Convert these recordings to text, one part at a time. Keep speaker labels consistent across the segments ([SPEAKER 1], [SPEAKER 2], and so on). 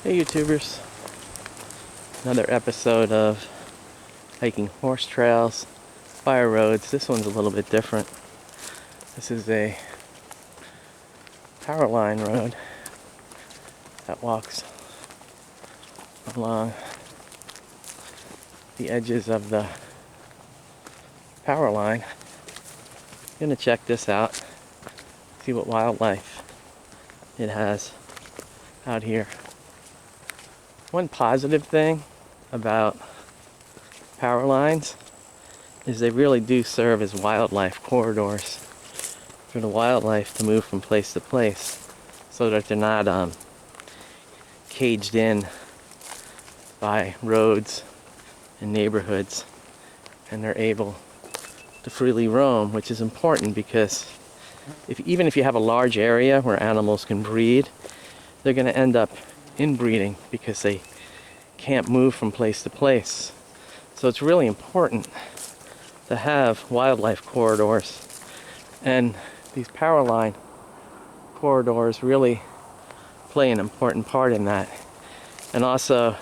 [SPEAKER 1] Hey YouTubers, another episode of hiking horse trails, fire roads. This one's a little bit different. This is a power line road that walks along the edges of the power line. I'm gonna check this out, see what wildlife it has out here. One positive thing about power lines is they really do serve as wildlife corridors for the wildlife to move from place to place so that they're not caged in by roads and neighborhoods, and they're able to freely roam, which is important because even if you have a large area where animals can breed, they're going to end up inbreeding because they can't move from place to place. So it's really important to have wildlife corridors, and these power line corridors really play an important part in that. And also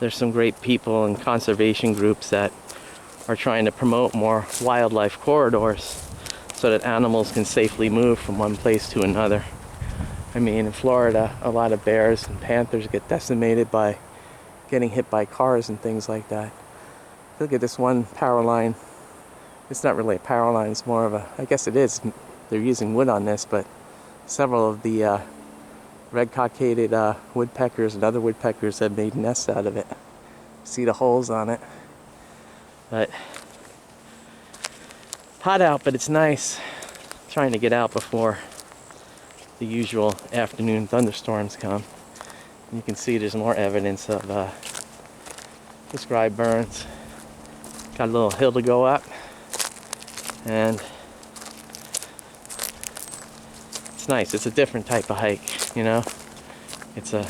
[SPEAKER 1] there's some great people and conservation groups that are trying to promote more wildlife corridors so that animals can safely move from one place to another. I mean, in Florida, a lot of bears and panthers get decimated by getting hit by cars and things like that. Look at this one power line. It's not really a power line, it's more of a, I guess it is, they're using wood on this, but several of the red-cockaded woodpeckers and other woodpeckers have made nests out of it. See the holes on it. But hot out, but it's nice. Trying to get out before the usual afternoon thunderstorms come. And you can see there's more evidence of prescribed burns. Got a little hill to go up, and it's nice. It's a different type of hike, you know. It's a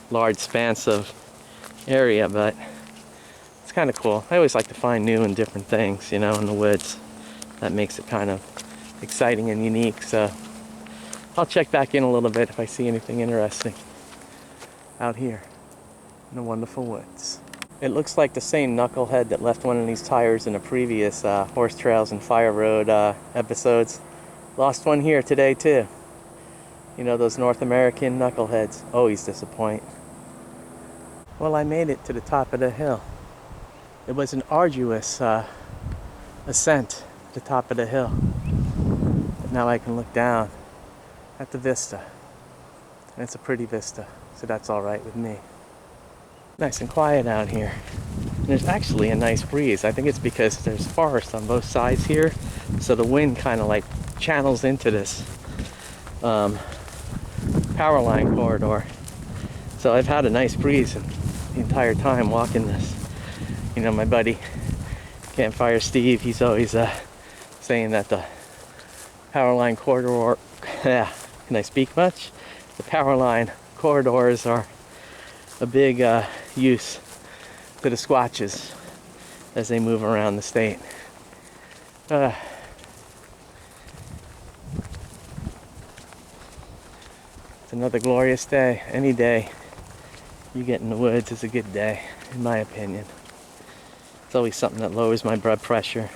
[SPEAKER 1] large expanse of area, but it's kind of cool. I always like to find new and different things, you know, in the woods. That makes it kind of exciting and unique. So I'll check back in a little bit if I see anything interesting out here in the wonderful woods. It looks like the same knucklehead that left one of these tires in the previous Horse Trails and Fire Road episodes. Lost one here today too. You know, those North American knuckleheads always disappoint. Well, I made it to the top of the hill. It was an arduous ascent to the top of the hill. But now I can look down at the vista. And it's a pretty vista, so that's all right with me. Nice and quiet out here. And there's actually a nice breeze. I think it's because there's forest on both sides here, so the wind kind of like channels into this power line corridor. So I've had a nice breeze the entire time walking this. You know, my buddy Campfire Steve, he's always saying that the power line corridor, can I speak much? The power line corridors are a big use to the Squatches as they move around the state. It's another glorious day. Any day you get in the woods is a good day, in my opinion. It's always something that lowers my blood pressure,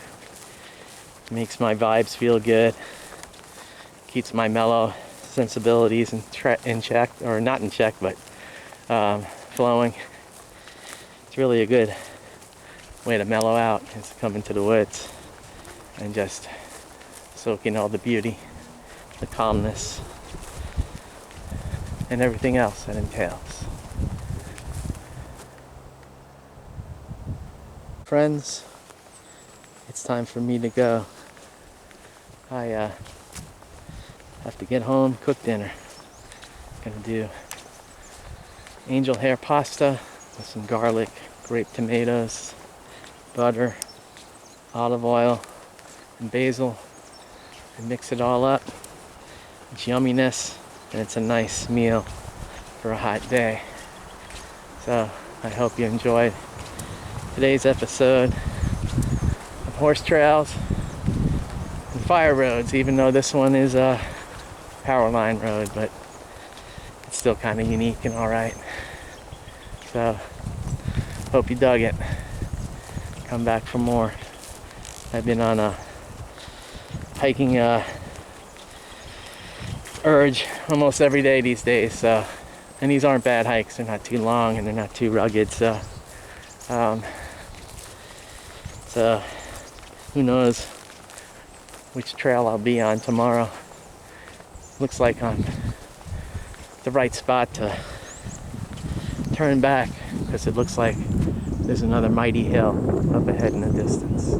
[SPEAKER 1] makes my vibes feel good, keeps my mellow sensibilities in check, or not in check, but flowing. It's really a good way to mellow out, is to come into the woods and just soak in all the beauty, the calmness, and everything else that entails. Friends, it's time for me to go. I have to get home, cook dinner. Gonna do angel hair pasta with some garlic, grape tomatoes, butter, olive oil, and basil, and mix it all up. It's yumminess, and it's a nice meal for a hot day. So I hope you enjoyed today's episode of Horse Trails and Fire Roads, even though this one is a power line road, but it's still kind of unique and all right. So hope you dug it. Come back for more. I've been on a hiking urge almost every day these days. So, and these aren't bad hikes. They're not too long and they're not too rugged. So, who knows which trail I'll be on tomorrow. Looks like I'm the right spot to turn back because it looks like there's another mighty hill up ahead in the distance.